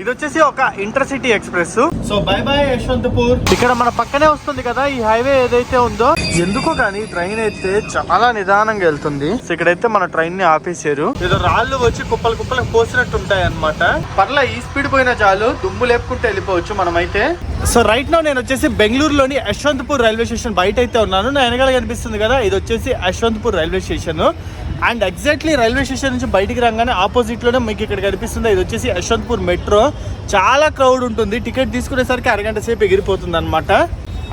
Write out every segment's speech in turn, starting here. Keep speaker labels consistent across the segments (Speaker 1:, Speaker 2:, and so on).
Speaker 1: ఇది వచ్చేసి ఒక intercity express. So by by Yesvantpur. ఇక్కడ మన పక్కనే వస్తుంది కదా ఈ హైవే ఏదైతే ఉందో, ఎందుకో కానీ ట్రైన్ అయితే చాలా నిదానంగా వెళ్తుంది. సో ఇక్కడైతే మన ట్రైన్ ని ఆపేసారు. ఏదో రాళ్ళు వచ్చి కుప్పలు కుప్పలు పోసినట్టు ఉంటాయి అనమాట. పర్లా ఈ స్పీడ్ పోయినా చాలు, దుమ్ము లేపుకుంటూ వెళ్ళిపోవచ్చు మనమైతే. సో రైట్ నౌ నేను వచ్చేసి బెంగళూరులోని యశ్వంతపూర్ రైల్వే స్టేషన్ బయట అయితే ఉన్నాను. నా వెనకాల కనిపిస్తుంది కదా, ఇది వచ్చేసి Yesvantpur railway station. And exactly railway station నుంచి బయటికి రాగానే ఆపోజిట్ లోనే మీకు ఇక్కడ కనిపిస్తుంది, ఇది వచ్చేసి యశ్వంతపూర్ మెట్రో. చాలా క్రౌడ్ ఉంటుంది. టికెట్ తీసుకునేసరికి అరగంట సేపు ఎగిరిపోతుంది అనమాట.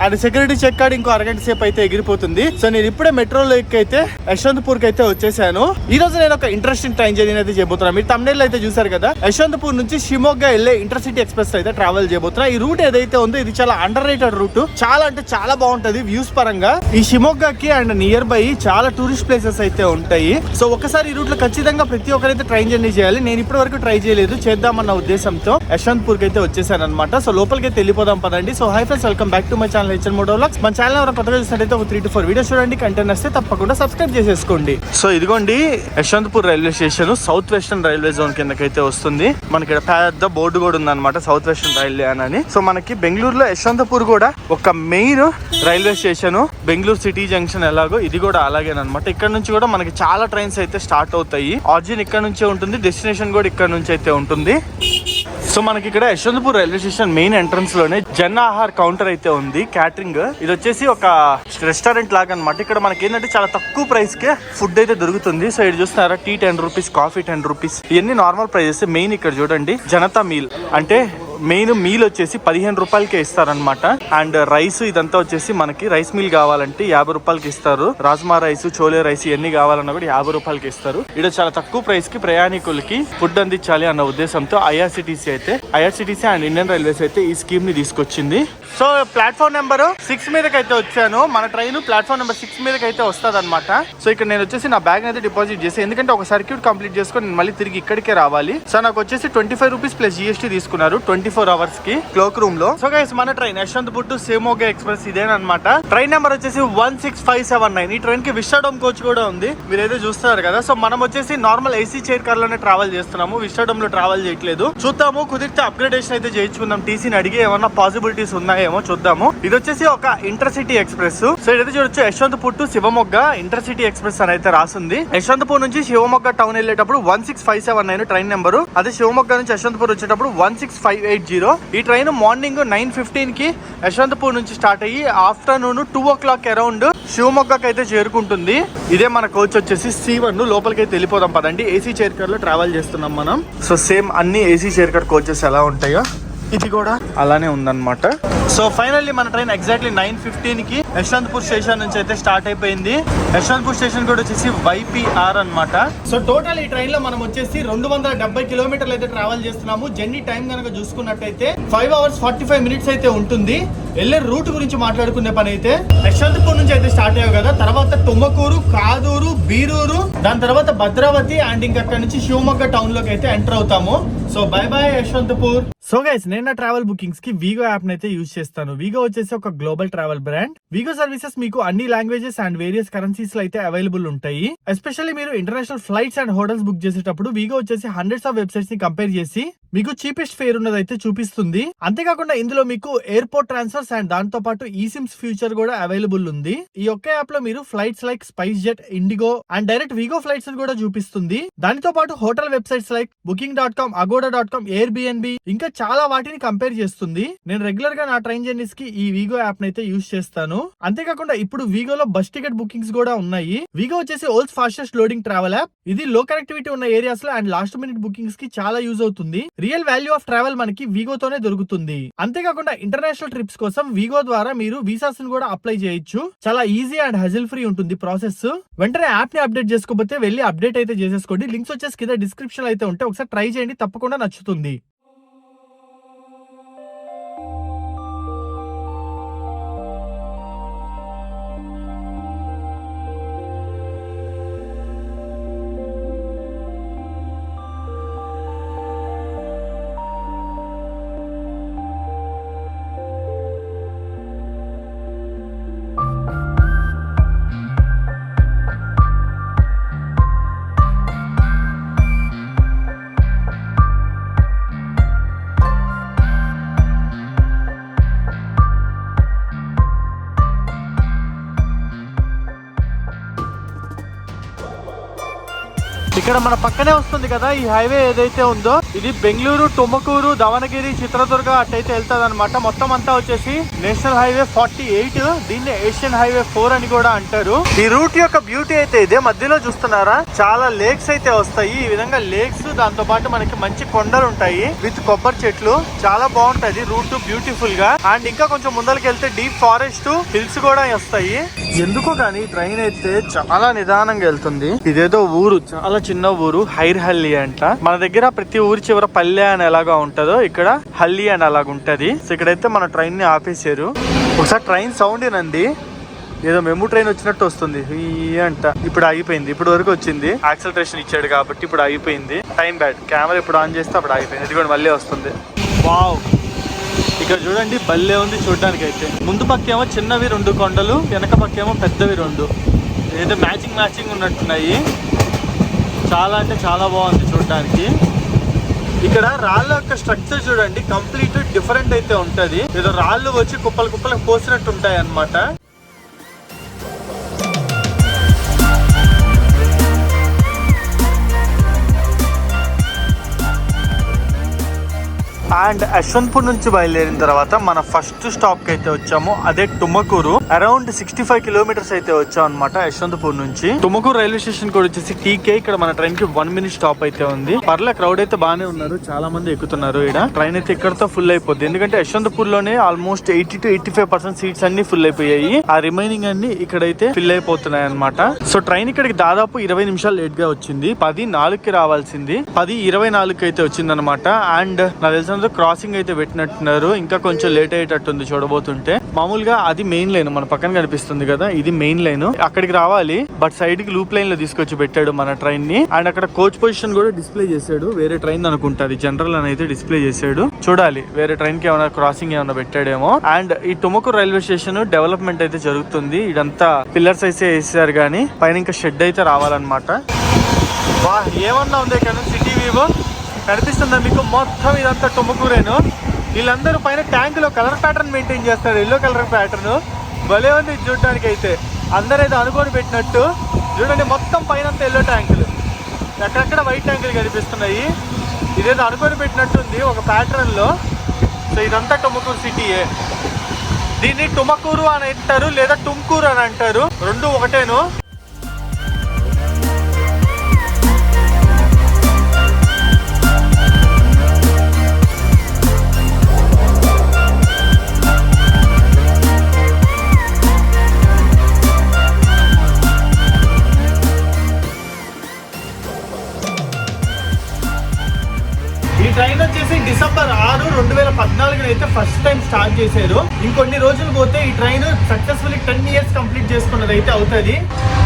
Speaker 1: అండ్ సెక్యూరిటీ చెక్ కార్డ్ ఇంకో అరగంట సేపు అయితే ఎగిరిపోతుంది. సో నేను ఇప్పుడే మెట్రోలో అయితే యశ్వంతపూర్ కి అయితే వచ్చేసాను. ఈ రోజు నేను ఒక ఇంట్రెస్టింగ్ ట్రైన్ జర్నీ అయితే చేయబోతున్నాను. మీరు తమిళ అయితే చూసారు కదా, యశ్వంతపూర్ నుంచి షిమోగా వెళ్ళే ఇంటర్సిటీ ఎక్స్ప్రెస్ అయితే ట్రావెల్ చేయబోతున్నా. ఈ రూట్ ఏదైతే ఉందో ఇది చాలా అండర్ రేటెడ్ రూట్. చాలా అంటే చాలా బాగుంటది వ్యూస్ పరంగా. ఈ షిమోగాకి అండ్ నియర్ బై చాలా టూరిస్ట్ ప్లేసెస్ అయితే ఉంటాయి. సో ఒకసారి ఈ రూట్ లో ఖచ్చితంగా ప్రతి ఒక్కరైతే ట్రైన్ జర్నీ చేయాలి. నేను ఇప్పటి వరకు ట్రై చేయలేదు, చేద్దామన్న ఉద్దేశంతో యశ్వంతపూర్ కి అయితే వచ్చేసాను అనమాట. సో లోపలికి అయితే వెళ్ళిపోదాం పదండి. So hi friends, welcome back to my channel HN moto vlogs. మన ఛానల్ ఎవరైనా కొత్తగా చూసినట్టయితే ఒక 3 to 4 వీడియోస్ చూడండి. కంటెంట్ వస్తే తప్పకుండా సబ్స్క్రైబ్ చేసేసుకోండి. సో ఇదిగోండి Yeshwantpur railway station. South western railway zone కిందకైతే వస్తుంది. మనకి ఇక్కడ పెద్ద బోర్డు కూడా ఉందన్నమాట, సౌత్ వెస్టర్న్ రైల్వే అని. సో మనకి బెంగళూరులో యశ్వంతపూర్ కూడా ఒక main railway station. Bengaluru city junction ఎలాగో ఇది కూడా అలాగేనమాట. ఇక్కడ నుంచి కూడా మనకి చాలా ట్రైన్స్ అయితే స్టార్ట్ అవుతాయి. ఆరిజిన్ ఇక్కడ నుంచే ఉంటుంది, డెస్టినేషన్ కూడా ఇక్కడ నుంచి అయితే ఉంటుంది. సో మనకి ఇక్కడ Yesvantpur railway station main entrance లోనే జన్ ఆహార్ కౌంటర్ అయితే ఉంది, క్యాటరింగ్. ఇది వచ్చేసి ఒక రెస్టారెంట్ లాగా అనమాట. ఇక్కడ మనకి ఏంటంటే చాలా తక్కువ ప్రైస్ కే ఫుడ్ అయితే దొరుకుతుంది. సో ఇది చూస్తున్నారా, టీ 10 రూపీస్, కాఫీ 10 రూపీస్, ఇవన్నీ నార్మల్ ప్రైజెస్. మెయిన్ ఇక్కడ చూడండి జనతా మీల్ అంటే మెయిన్ మీల్ వచ్చేసి 15 రూపాయలకే ఇస్తారనమాట. అండ్ రైస్ ఇదంతా వచ్చేసి మనకి రైస్ మీల్ కావాలంటే 50 రూపాయలకి ఇస్తారు. రాజ్మా రైస్, చోలే రైస్ ఇవన్నీ కావాలన్నా కూడా 50 రూపాయలకి ఇస్తారు. ఇక్కడ చాలా తక్కువ ప్రైస్ కి ప్రయాణికులకి ఫుడ్ అందించాలి అన్న ఉద్దేశంతో ఐఆర్సిటీసీ అండ్ ఇండియన్ రైల్వేస్ అయితే ఈ స్కీమ్ ని తీసుకొచ్చింది. సో ప్లాట్ఫామ్ నెంబర్ 6 మీదకి అయితే వచ్చాను. మన ట్రైన్ ప్లాట్ఫామ్ నెంబర్ 6 మీదకి అయితే వస్తుంది అనమాట. సో ఇక్కడ నేను వచ్చేసి నా బ్యాగ్ అయితే డిపాజిట్ చేసి, ఎందుకంటే ఒక సర్క్యూట్ కంప్లీట్ చేసుకొని నేను మళ్ళీ తిరిగి ఇక్కడికే రావాలి. సో నాకు వచ్చేసి 25 రూపీస్ ప్లస్ GST తీసుకున్నారు 24 అవర్స్ కి క్లోక్ రూమ్ లో. సో గైస్ మన train Yeshwantpur to Shimoga express ఇదేనమాట. ట్రైన్ నెంబర్ వచ్చేసి 16579. ఈ ట్రైన్ కి విశాడోమ్ కోచ్ కూడా ఉంది, మీరైతే చూస్తున్నారు కదా. సో మనం వచ్చేసి నార్మల్ AC చైర్ కార్ లోనే ట్రావెల్ చేస్తున్నాము, విశాడోమ్ లో ట్రావెల్ చేయట్లేదు. చూద్దాము, కుదిరితే అప్గ్రేడేషన్ అయితే చేయించుకుందాం. టీసీని అడిగి ఏమన్నా పాసిబిలిటీస్ ఉన్నాయేమో చూద్దాము. ఇది వచ్చేసి ఒక ఇంటర్సిటీ ఎక్స్ప్రెస్. సో ఇదైతే చూడొచ్చు, Yesvantpur to Shivamogga intercity express అని అయితే రాసింది. యశ్వంతపూర్ నుంచి శివమొగ్గ టౌన్ వెళ్ళేటప్పుడు 16579 ట్రైన్ నెంబర్. అదే శివమొగ్గ నుంచి యశ్వంతపూర్ వచ్చేటప్పుడు 16580. ఈ ట్రైన్ మార్నింగ్ 9:15 కి యశ్వంతపూర్ నుంచి స్టార్ట్ అయ్యి ఆఫ్టర్నూన్ 2 o'clock అరౌండ్ శివమొగ్గకి అయితే చేరుకుంటుంది. ఇదే మన కోచ్ వచ్చేసి C1. లోపలికి అయితే వెళ్ళిపోదాం పదండి. AC చైర్ కార్ లో ట్రావెల్ చేస్తున్నాం మనం. సో సేమ్ అన్ని AC చైర్ కార్ కోచెస్ ఎలా ఉంటాయో ఇది కూడా అలానే ఉందన్నమాట. సో ఫైనల్లీ మన ట్రైన్ ఎగ్జాక్ట్లీ 9:15 కి యశ్వంతపూర్ స్టేషన్ నుంచి అయితే స్టార్ట్ అయిపోయింది. యశ్వంతపూర్ స్టేషన్ కూడా వచ్చేసి YPR అన్నమాట. సో టోటల్ ఈ ట్రైన్ లో మనం వచ్చేసి 270 కిలోమీటర్లు అయితే ట్రావెల్ చేస్తున్నాము. జర్నీ టైం కనుక చూసుకున్నట్టయితే 5 hours 45 minutes అయితే ఉంటుంది. వెళ్ళే రూట్ గురించి మాట్లాడుకునే పని అయితే యశ్వంతపూర్ నుంచి అయితే స్టార్ట్ అయ్యావు కదా, తర్వాత తుమ్మకూరు, కాదూరు, బీరూరు, దాని తర్వాత భద్రావతి అండ్ ఇంకక్కడ నుంచి శివమొగ్గ టౌన్ లోకి అయితే ఎంటర్ అవుతాము. So by by Yesvantpur. So guys నేను నా ట్రావెల్ బుకింగ్స్ కి వీగో యాప్ అయితే యూజ్ చేస్తాను. వీగో వచ్చేసి ఒక గ్లోబల్ ట్రావెల్ బ్రాండ్. వీగో సర్వీసెస్ మీకు అన్ని లాంగ్వేజెస్ అండ్ వేరియస్ కరెన్సీస్ లో అయితే అవైలబుల్ ఉంటాయి. ఎస్పెషల్లీ మీరు international flights and hotels book చేసేటప్పుడు వీగో వచ్చేసి హండ్రెడ్స్ ఆఫ్ వెబ్సైట్స్ ని కంపేర్ చేసి మీకు చీపెస్ట్ ఫేర్ ఉన్నదైతే చూపిస్తుంది. అంతేకాకుండా ఇందులో మీకు ఎయిర్పోర్ట్ ట్రాన్స్ఫర్స్ అండ్ దాంతో పాటు ఈ సిమ్స్ ఫ్యూచర్ కూడా అవైలబుల్ ఉంది. ఈ ఒక్క యాప్ లో మీరు flights like SpiceJet, IndiGo and direct Wego flights కూడా చూపిస్తుంది. దానితో పాటు hotel websites like booking.com, agoda.com, Airbnb ఇంకా చాలా వాటిని కంపేర్ చేస్తుంది. నేను రెగ్యులర్ గా నా ట్రైన్ జర్నీస్ కి ఈ వీగో యాప్ అయితే యూజ్ చేస్తాను. అంతేకాకుండా ఇప్పుడు వీగోలో బస్ టికెట్ బుకింగ్స్ కూడా ఉన్నాయి. వీగో వచ్చేసి world's fastest loading travel app. ఇది లో కనెక్టివిటీ ఉన్న ఏరియాస్ లో అండ్ లాస్ట్ మినిట్ బుకింగ్స్ కి చాలా యూజ్ అవుతుంది. రియల్ వాల్యూ ఆఫ్ ట్రావెల్ మనకి వీగోతోనే దొరుకుతుంది. అంతేకాకుండా ఇంటర్నేషనల్ ట్రిప్స్ కోసం వీగో ద్వారా మీరు వీసాస్ కూడా అప్లై చేయొచ్చు. చాలా ఈజీ అండ్ హజిల్ ఫ్రీ ఉంటుంది ప్రాసెస్. వెంటనే యాప్ ని అప్డేట్ చేసుకోకపోతే వెళ్ళి అప్డేట్ అయితే చేసేసుకోండి. లింక్స్ వచ్చేసి కింద డిస్క్రిప్షన్ అయితే ఉంటే ఒకసారి ట్రై చేయండి, తప్పకుండా నచ్చుతుంది. ఇక్కడ మన పక్కనే వస్తుంది కదా ఈ హైవే ఏదైతే ఉందో, ఇది బెంగళూరు, తుమ్మకూరు, దావణగిరి, చిత్రదుర్గ అట్టయితే వెళ్తుంది అనమాట. మొత్తం అంతా వచ్చేసి నేషనల్ హైవే 48. దీన్ని ఏషియన్ హైవే 4 అని కూడా అంటారు. ఈ రూట్ యొక్క బ్యూటీ అయితే ఇదే. మధ్యలో చూస్తున్నారా చాలా లేక్స్ అయితే వస్తాయి. ఈ విధంగా లేక్స్, దాంతో పాటు మనకి మంచి కొండలు ఉంటాయి విత్ కొబ్బరి చెట్లు. చాలా బాగుంటది రూట్, బ్యూటిఫుల్ గా. అండ్ ఇంకా కొంచెం ముందరికి వెళ్తే డీప్ ఫారెస్ట్, హిల్స్ కూడా వస్తాయి. ఎందుకో కానీ ట్రైన్ అయితే చాలా నిదానంగా వెళ్తుంది. ఇదేదో ఊరు, చాలా చిన్న ఊరు, హైర్హల్లి అంట. మన దగ్గర ప్రతి ఊరి చివర పల్లె అని ఎలాగా ఉంటదో ఇక్కడ హల్లి అని అలాగ ఉంటది. సో ఇక్కడైతే మన ట్రైన్ ని ఆపేసారు. ఒకసారి ట్రైన్ సౌండ్ ఏనండి, ఏదో మెమూ ట్రైన్ వచ్చినట్టు వస్తుంది అంట. ఇప్పుడు ఆగిపోయింది. ఇప్పుడు వరకు వచ్చింది, యాక్సలరేషన్ ఇచ్చాడు కాబట్టి ఇప్పుడు ఆగిపోయింది. టైం బ్యాడ్, కెమెరా ఇప్పుడు ఆన్ చేస్తే అప్పుడు ఆగిపోయింది. ఇది కూడా మళ్ళీ వస్తుంది. వావ్, ఇక్కడ చూడండి భలే ఉంది చూడడానికి అయితే. ముందు పక్కేమో చిన్నవి 2 కొండలు, వెనక పక్కేమో పెద్దవి 2. ఏదో మ్యాచింగ్ ఉన్నట్టున్నాయి. చాలా అంటే చాలా బాగుంది చూడడానికి. ఇక్కడ రాళ్ళ యొక్క స్ట్రక్చర్ చూడండి, కంప్లీట్ డిఫరెంట్ అయితే ఉంటది. ఏదో రాళ్ళు వచ్చి కుప్పలు పోసినట్టు ఉంటాయి అన్నమాట. అండ్ యశ్వంతపూర్ నుంచి బయలుదేరిన తర్వాత మన ఫస్ట్ స్టాప్ కి అయితే వచ్చాము, అదే తుమ్మకూరు. అరౌండ్ 65 కిలోమీటర్స్ అయితే వచ్చాం అనమాట యశ్వంతపూర్ నుంచి. తుమ్మకూరు రైల్వే స్టేషన్ కూడా వచ్చేసి టీకే. ఇక్కడ మన ట్రైన్ కి 1 మినిట్ స్టాప్ అయితే ఉంది. పర్లే, క్రౌడ్ అయితే బాగానే ఉన్నారు, చాలా మంది ఎక్కుతున్నారు. ఇక్కడ ట్రైన్ అయితే ఇక్కడతో ఫుల్ అయిపోద్ది, ఎందుకంటే యశ్వంతపూర్ లోనే ఆల్మోస్ట్ 80 to 85% సీట్స్ అన్ని ఫుల్ అయిపోయాయి. ఆ రిమైనింగ్ అన్ని ఇక్కడైతే ఫిల్ అయిపోతున్నాయి అనమాట. సో ట్రైన్ ఇక్కడికి దాదాపు 20 నిమిషాలు లేట్ గా వచ్చింది. 10:04కి రావాల్సింది 10:24కి అయితే వచ్చింది అనమాట. అండ్ నాకు తెలిసిన క్రాసింగ్ అయితే పెట్టినట్టున్నారు, ఇంకా కొంచెం లేట్ అయ్యేటట్టుంది చూడబోతుంటే. మామూలుగా అది మెయిన్ లైన్, మన పక్కన కనిపిస్తుంది కదా, ఇది మెయిన్ లైన్. అక్కడికి రావాలి, బట్ సైడ్ కి లూప్ లైన్ లో తీసుకొచ్చి పెట్టాడు మన ట్రైన్ ని. అండ్ అక్కడ కోచ్ పొజిషన్ కూడా డిస్ప్లే చేశాడు. వేరే ట్రైన్ అనుకుంటా, జనరల్ అని అయితే డిస్ప్లే చేశాడు. చూడాలి వేరే ట్రైన్ కి ఏమైనా క్రాసింగ్ ఏమైనా పెట్టాడేమో. అండ్ ఈ తుమ్మకూరు రైల్వే స్టేషన్ డెవలప్మెంట్ అయితే జరుగుతుంది. ఇదంతా పిల్లర్స్ అయితే వేసారు, కానీ పైన ఇంకా షెడ్ అయితే రావాలన్నమాట. వా, ఏమన్నా ఉంది ఇక్కడ సిటీ వ్యూ కనిపిస్తుందా మీకు? మొత్తం ఇదంతా తుమ్మకూరేను. వీళ్ళందరూ పైన ట్యాంక్ లో కలర్ ప్యాటర్న్ మెయింటైన్ చేస్తారు, ఎల్లో కలర్ ప్యాటర్న్. భలే ఉంది చూడడానికి అయితే. అందరూ ఏదో అనుకొని పెట్టినట్టు చూడండి, మొత్తం పైన ఎల్లో ట్యాంకులు, ఎక్కడెక్కడ వైట్ ట్యాంకులు కనిపిస్తున్నాయి. ఇదేదో అనుకొని పెట్టినట్టుంది ఒక ప్యాటర్న్ లో. సో ఇదంతా తుమ్మకూరు సిటీయే. దీన్ని తుమ్మకూరు అని అంటారు, లేదా టుమ్కూరు అని అంటారు, రెండు ఒకటేను. ట్రైన్ వచ్చేసి December 6, 2014 అయితే ఫస్ట్ టైం స్టార్ట్ చేశారు. ఇంకొన్ని రోజులు పోతే ఈ ట్రైన్ సక్సెస్ఫుల్లీ 10 years కంప్లీట్ చేసుకున్నది అయితే అవుతుంది.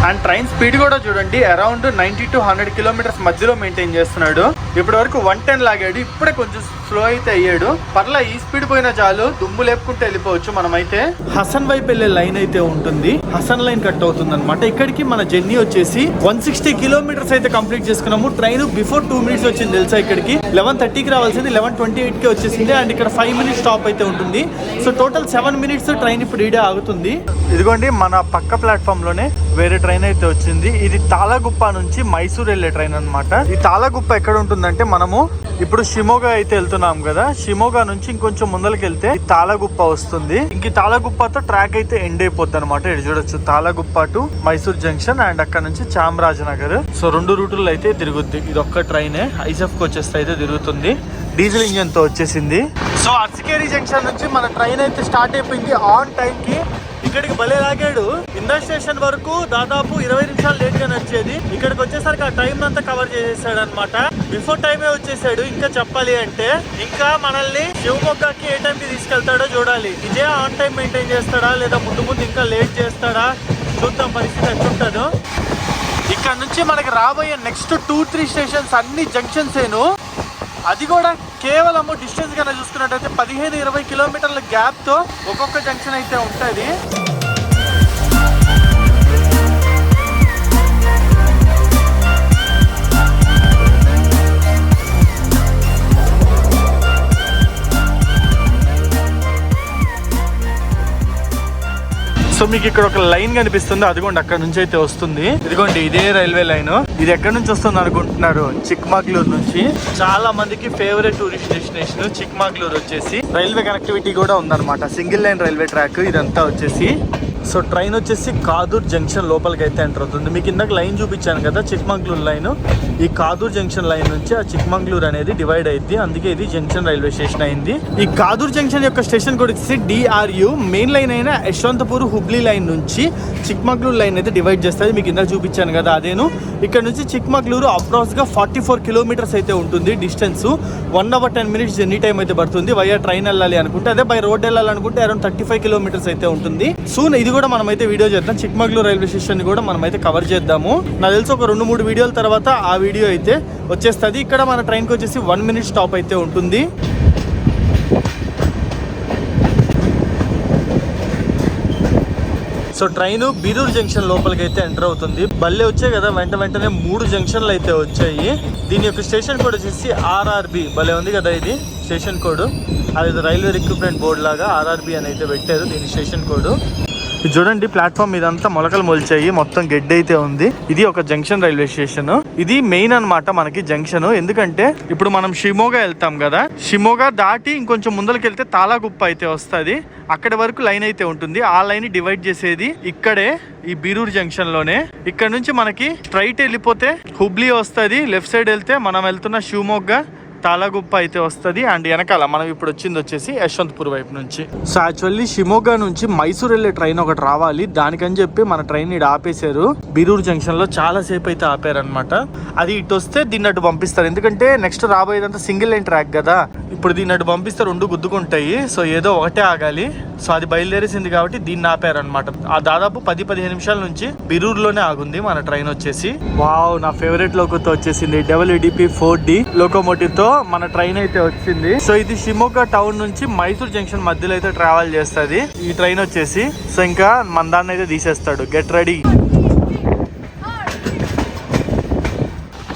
Speaker 1: అండ్ ట్రైన్ స్పీడ్ కూడా చూడండి, అరౌండ్ 90 to 100 కిలోమీటర్స్ మధ్యలో మెయింటైన్ చేస్తున్నాడు. ఇప్పటి వరకు 110 లాగాడు, ఇప్పుడే కొంచెం స్లో అయితే అయ్యాడు. పర్లా, ఈ స్పీడ్ పోయినా చాలు, దుమ్ము లేపుకుంటే వెళ్ళిపోవచ్చు. మనమైతే హసన్ వైపు వెళ్ళే లైన్ అయితే ఉంటుంది, హసన్ లైన్ కట్ అవుతుంది అనమాట. ఇక్కడికి మన జర్నీ వచ్చేసి 160 కిలోమీటర్స్ అయితే కంప్లీట్ చేసుకున్నాము. ట్రైన్ బిఫోర్ 2 minutes వచ్చింది తెలుసా. ఇక్కడికి 11:30కి రావాల్సింది 11:28కి వచ్చేసింది. అండ్ ఇక్కడ 5 minutes స్టాప్ అయితే ఉంటుంది. సో టోటల్ 7 minutes ట్రైన్ ఇప్పుడు ఈడే ఆగుతుంది. ఇదిగోండి మన పక్క ప్లాట్ఫామ్ లోనే వేరే ట్రైన్ అయితే వచ్చింది. ఇది తాళగుప్ప నుంచి మైసూర్ వెళ్ళే ట్రైన్ అనమాట. ఈ తాళగుప్ప ఎక్కడ ఉంటుందంటే, మనము ఇప్పుడు షిమోగా అయితే వెళ్తున్నాం కదా, షిమోగా నుంచి ఇంకొంచెం ముందరికి వెళ్తే ఈ తాళగుప్ప వస్తుంది. ఇంక తాళగుప్పతో ట్రాక్ అయితే ఎండ్ అయిపోద్ది అనమాట. ఇది చూడొచ్చు, తాళగుప్ప టు మైసూర్ జంక్షన్, అండ్ అక్కడ నుంచి చామరాజనగర్. సో 2 రూట్లు అయితే తిరుగుద్ది. ఇది ఒక్క ట్రైనే ఐసెఫ్ కి వచ్చేస్తే అయితే తిరుగుతుంది. డీజిల్ ఇంజన్ తో వచ్చేసింది. సో అర్సికేరి జంక్షన్ నుంచి మన ట్రైన్ అయితే స్టార్ట్ అయిపోయింది ఆన్ టైం కి. ఇక్కడికి భలే లాగాడు. ఇండస్ స్టేషన్ వరకు దాదాపు 20 నిమిషాలు లేట్ గా నడిచేది, ఇక్కడికి వచ్చేసరికి ఆ టైం అంతా కవర్ చేసేసాడు అనమాట. బిఫోర్ టైమే వచ్చేసాడు. ఇంకా చెప్పాలి అంటే, ఇంకా మనల్ని శివమొగ్గకి ఏ టైం కి తీసుకెళ్తాడో చూడాలి. ఇదే ఆన్ టైం మెయింటైన్ చేస్తాడా, లేదా ముందు ఇంకా లేట్ చేస్తాడా, చూద్దాం పరిస్థితి ఎట్లుంటుందో. ఇక్కడ నుంచి మనకి రాబోయే నెక్స్ట్ 2-3 స్టేషన్స్ అన్ని జంక్షన్స్ ఏను. అది కూడా కేవలము డిస్టెన్స్ కన్నా చూసుకున్నట్టయితే 15-20 కిలోమీటర్ల గ్యాప్ తో ఒక్కొక్క జంక్షన్ అయితే ఉంటుంది. సో మీకు ఇక్కడ ఒక లైన్ కనిపిస్తుంది, అదిగోండి అక్కడ నుంచి అయితే వస్తుంది. ఇదిగోండి ఇదే రైల్వే లైన్. ఇది ఎక్కడి నుంచి వస్తుంది అనుకుంటున్నారు? చిక్మగళూరు నుంచి. చాలా మందికి ఫేవరెట్ టూరిస్ట్ డెస్టినేషన్ చిక్మగళూరు వచ్చేసి. రైల్వే కనెక్టివిటీ కూడా ఉందన్నమాట, సింగిల్ లైన్ రైల్వే ట్రాక్ ఇదంతా వచ్చేసి. సో ట్రైన్ వచ్చేసి కాదూర్ జంక్షన్ లోపలికి అయితే ఎంటర్ అవుతుంది. మీకు ఇందాక లైన్ చూపించాను కదా చిక్మగళూరు లైన్, ఈ కాదూర్ జంక్షన్ లైన్ నుంచి ఆ చిక్మగళూరు అనేది డివైడ్ అయింది, అందుకే ఇది జంక్షన్ రైల్వే స్టేషన్ అయింది. ఈ కాదూర్ జంక్షన్ యొక్క స్టేషన్ కూడా వచ్చేసి DRU. మెయిన్ లైన్ అయిన యశ్వంతపూర్ హుబ్లీ లైన్ నుంచి చిక్మగళూరు లైన్ అయితే డివైడ్ చేస్తుంది. మీకు ఇందాక చూపించాను కదా అదేను. ఇక్కడ నుంచి చిక్మగళూరు అప్రాక్స్ గా 44 కిలోమీటర్స్ అయితే ఉంటుంది distance. 1 hour 10 minutes journey time అయితే పడుతుంది వయా ట్రైన్ వెళ్ళాలి అనుకుంటే. అదే బై రోడ్ వెళ్ళాలనుకుంటే అరౌండ్ 35 కిలోమీటర్స్ అయితే ఉంటుంది. సూన్ ఇది కూడా మనమైతే వీడియో చేద్దాం. చిక్మగళూరు రైల్వే స్టేషన్ కూడా మనమైతే కవర్ చేద్దాము. నాకు తెలిసి ఒక 2-3 వీడియోల తర్వాత ఆ వీడియో అయితే వచ్చేస్తుంది. ఇక్కడ మన ట్రైన్కి వచ్చేసి 1 minute స్టాప్ అయితే ఉంటుంది. సో ట్రైన్ బీరూరు జంక్షన్ లోపలికి అయితే ఎంటర్ అవుతుంది. బల్లే వచ్చాయి కదా, వెంటనే 3 జంక్షన్లు అయితే వచ్చాయి. దీని యొక్క స్టేషన్ కోడ్ వచ్చేసి RRB. భలే ఉంది కదా ఇది స్టేషన్ కోడ్. అది రైల్వే రిక్రూట్మెంట్ బోర్డు లాగా RRB అని అయితే పెట్టారు దీని స్టేషన్ కోడ్. ఇది చూడండి ప్లాట్ఫామ్ ఇదంతా మొలకలు మొలిచాయి, మొత్తం గడ్డి అయితే ఉంది. ఇది ఒక జంక్షన్ రైల్వే స్టేషన్. ఇది మెయిన్ అన్నమాట మనకి జంక్షన్. ఎందుకంటే ఇప్పుడు మనం షిమోగా వెళ్తాం కదా, షిమోగా దాటి ఇంకొంచెం ముందరికి వెళ్తే తాళాగుప్ప అయితే వస్తుంది. అక్కడి వరకు లైన్ అయితే ఉంటుంది. ఆ లైన్ డివైడ్ చేసేది ఇక్కడే ఈ బీరూరు జంక్షన్ లోనే. ఇక్కడ నుంచి మనకి స్ట్రైట్ వెళ్ళిపోతే హుబ్లీ వస్తుంది, లెఫ్ట్ సైడ్ వెళ్తే మనం వెళ్తున్న షిమోగా తాళాగుప్ప అయితే వస్తుంది. అండ్ వెనకాల మనం ఇప్పుడు వచ్చింది వచ్చేసి యశ్వంతపూర్ వైపు నుంచి. సో యాక్చువల్లీ షిమోగా నుంచి మైసూర్ వెళ్ళే ట్రైన్ ఒకటి రావాలి, దానికని చెప్పి మన ట్రైన్ ఇటు ఆపేశారు. బీరూరు జంక్షన్ లో చాలా సేపు అయితే ఆపారనమాట. అది ఇటు వస్తే దీన్ని అటు పంపిస్తారు, ఎందుకంటే నెక్స్ట్ రాబోయేదంతా సింగిల్ లైన్ ట్రాక్ కదా. ఇప్పుడు దీన్ని అటు పంపిస్తారు, 2 గుద్దుకుంటాయి. సో ఏదో ఒకటే ఆగాలి. సో అది బయలుదేరేసింది కాబట్టి దీన్ని ఆపారనమాట. ఆ దాదాపు 10-15 నిమిషాల నుంచి బీరూరులోనే ఆగుంది మన ట్రైన్ వచ్చేసి. వావ్, నా ఫేవరెట్ లోకోతో వచ్చేసింది WDP 4D లోకోమోటివ్ తో మన ట్రైన్ అయితే వచ్చింది. సో ఇది షిమోగా టౌన్ నుంచి మైసూర్ జంక్షన్ మధ్యలో అయితే ట్రావెల్ చేస్తుంది ఈ ట్రైన్ వచ్చేసి. సో ఇంకా మన దాన్ని అయితే తీసేస్తాడు, గెట్ రెడీ.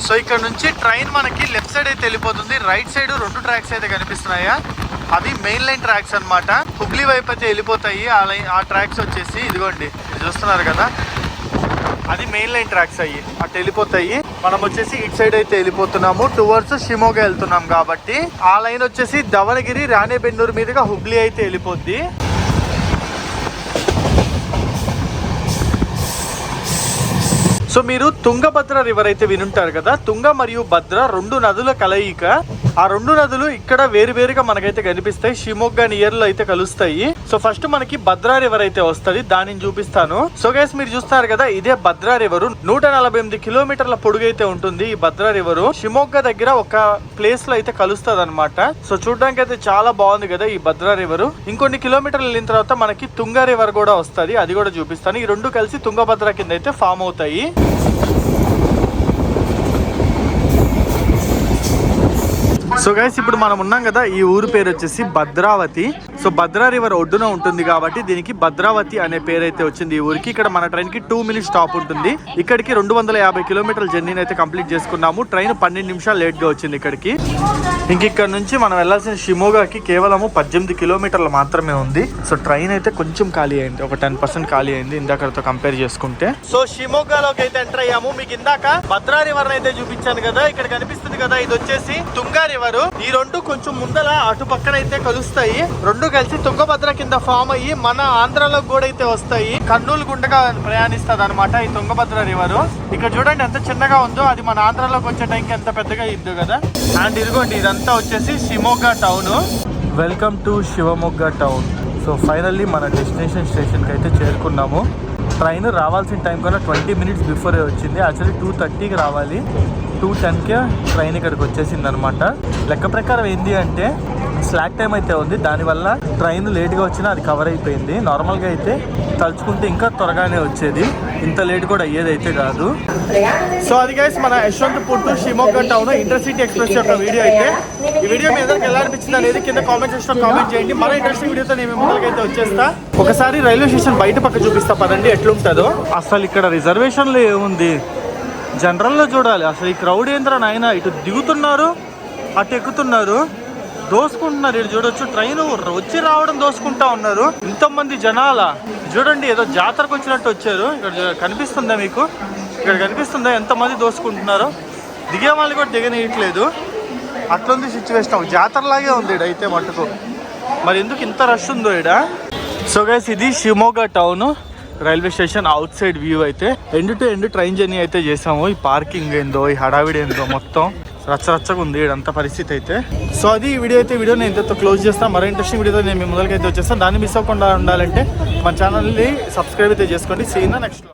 Speaker 1: సో ఇక్కడ నుంచి ట్రైన్ మనకి లెఫ్ట్ సైడ్ అయితే వెళ్ళిపోతుంది. రైట్ సైడ్ 2 ట్రాక్స్ అయితే కనిపిస్తున్నాయా, అది మెయిన్ లైన్ ట్రాక్స్ అన్నమాట. హుబ్లీ వైపు అయితే వెళ్ళిపోతాయి ఆ ట్రాక్స్ వచ్చేసి. ఇదిగోండి చూస్తున్నారు కదా, అది మెయిన్ లైన్ ట్రాక్స్ అయ్యి అటు వెళ్ళిపోతాయి. మనం వచ్చేసి ఇటు సైడ్ అయితే వెళ్ళిపోతున్నాము, టువర్డ్స్ షిమోగా వెళ్తున్నాం కాబట్టి. ఆ లైన్ వచ్చేసి దవనగిరి రాణేబెన్నూరు మీదుగా హుబ్లీ అయితే వెళ్ళిపోద్ది. సో మీరు తుంగభద్ర రివర్ అయితే వినుంటారు కదా. తుంగ మరియు భద్ర 2 నదుల కలయిక. ఆ 2 నదులు ఇక్కడ వేరువేరుగా మనకైతే కనిపిస్తాయి, షిమోగా నియర్ లో అయితే కలుస్తాయి. సో ఫస్ట్ మనకి భద్రా రివర్ అయితే వస్తుంది, దానిని చూపిస్తాను. సో గైస్ మీరు చూస్తారు కదా, ఇదే భద్రా రివర్. 148 కిలోమీటర్ల పొడుగు అయితే ఉంటుంది ఈ భద్రా రివర్. షిమోగా దగ్గర ఒక ప్లేస్ లో అయితే కలుస్తుంది అనమాట. సో చూడడానికి అయితే చాలా బాగుంది కదా ఈ భద్రా రివర్. ఇంకొన్ని కిలోమీటర్లు వెళ్ళిన తర్వాత మనకి తుంగ రివర్ కూడా వస్తుంది, అది కూడా చూపిస్తాను. ఈ 2 కలిసి తుంగభద్ర కింద అయితే ఫామ్ అవుతాయి. సో గైస్ ఇప్పుడు మనం ఉన్నాం కదా, ఈ ఊరు పేరు వచ్చేసి భద్రావతి. సో భద్రా రివర్ ఒడ్డున ఉంటుంది కాబట్టి దీనికి భద్రావతి అనే పేరు అయితే వచ్చింది ఈ ఊరికి. ఇక్కడ మన ట్రైన్ కి 2 minutes స్టాప్ ఉంటుంది. ఇక్కడికి 250 కిలోమీటర్ల జర్నీని అయితే కంప్లీట్ చేసుకున్నాము. ట్రైన్ 12 నిమిషాలు లేట్ గా వచ్చింది ఇక్కడికి. ఇంక ఇక్కడ నుంచి మనం వెళ్లాల్సిన షిమోగాకి కేవలము 18 కిలోమీటర్లు మాత్రమే ఉంది. సో ట్రైన్ అయితే కొంచెం ఖాళీ అయింది, ఒక 10% ఖాళీ అయింది ఇందాకతో కంపేర్ చేసుకుంటే. సో షిమోగాలోకి అయితే ఎంటర్ అయ్యాము. మీకు ఇందాక భద్రా రివర్ అయితే చూపించాను కదా, ఇక్కడ కనిపిస్తుంది కదా, ఇది వచ్చేసి తుంగా రివర్. ఈ 2 కొంచెం ముందల అటు పక్కన అయితే కలుస్తాయి. 2 కలిసి తుంగభద్ర కింద ఫామ్ అయ్యి మన ఆంధ్రాలో కూడా అయితే వస్తాయి. కర్నూలు గుండగా ప్రయాణిస్తుంది అనమాట ఈ తుంగభద్ర రివర్. ఇక్కడ చూడండి ఎంత చిన్నగా ఉందో, అది మన ఆంధ్రాలోకి వచ్చే టైంకి ఎంత పెద్దగా ఇద్దు కదా. అండ్ ఇదిగోండి ఇదంతా వచ్చేసి Shimoga town. Welcome to Shivamogga town. So finally మన డెస్టినేషన్ స్టేషన్కి అయితే చేరుకున్నాము. ట్రైన్ రావాల్సిన టైం కన్నా 20 minutes బిఫోరే వచ్చింది. యాక్చువల్లీ 2:30కి రావాలి, 2:10కే ట్రైన్ ఇక్కడికి వచ్చేసింది అనమాట. లెక్క ప్రకారం ఏంటి అంటే స్లాక్ టైం అయితే ఉంది, దానివల్ల ట్రైన్ లేట్గా వచ్చినా అది కవర్ అయిపోయింది. నార్మల్గా అయితే తలుచుకుంటే ఇంకా త్వరగానే వచ్చేది, ఇంత లేట్ కూడా అయ్యేది అయితే కాదు. సో అది గైస్ మన Yesvantpur to Shimoga town intercity express యొక్క వీడియో అయితే. ఈ వీడియో మీ అందరికి ఎలా అనిపించింది అనేది కింద కామెంట్ సెక్షన్ లో కామెంట్ చేయండి. మరో ఇంట్రెస్టింగ్ వీడియోతో నేను ముందుకు అయితే వచ్చేస్తా. ఒకసారి రైల్వే స్టేషన్ బయట పక్క చూపిస్తా పదండి ఎట్లుంటుందో. అసలు ఇక్కడ రిజర్వేషన్లు ఏముంది, జనరల్లో చూడాలి. అసలు ఈ క్రౌడ్ ఏంద్రా నాయన, ఇటు దిగుతున్నారు అటు ఎక్కుతున్నారు. దోసుకుంటున్నారు. ఇక్కడ చూడొచ్చు ట్రైన్ వచ్చి రావడం దోసుకుంటా ఉన్నారు. ఇంతమంది జనాల చూడండి, ఏదో జాతరకు వచ్చినట్టు వచ్చారు. ఇక్కడ కనిపిస్తుందా మీకు? ఇక్కడ కనిపిస్తుందా ఎంతమంది దోసుకుంటున్నారో? దిగే వాళ్ళు కూడా దిగనీయట్లేదు, అట్లుంది సిచ్యువేషన్. జాతరలాగే ఉంది ఇడైతే మటుకు. మరి ఎందుకు ఇంత రష్ ఉందో ఇడ? సో గైస్, ఇది Shimoga town railway station outside view. అయితే end to end train journey అయితే చేసాము. ఈ పార్కింగ్ ఏందో, ఈ హడావిడి ఏందో, మొత్తం రచ్చరచ్చగా ఉంది ఇదంతా పరిస్థితి అయితే. సో అది ఈ వీడియో అయితే. వీడియో నేను ఇంతతో క్లోజ్ చేస్తాను. మరో ఇంట్రెస్టింగ్ వీడియోతో నేను మీ ముందరికి అయితే వచ్చేస్తాను. దాన్ని మిస్ అవ్వకుండా ఉండాలంటే మన ఛానల్ని సబ్స్క్రైబ్ అయితే చేసుకోండి. See in the next.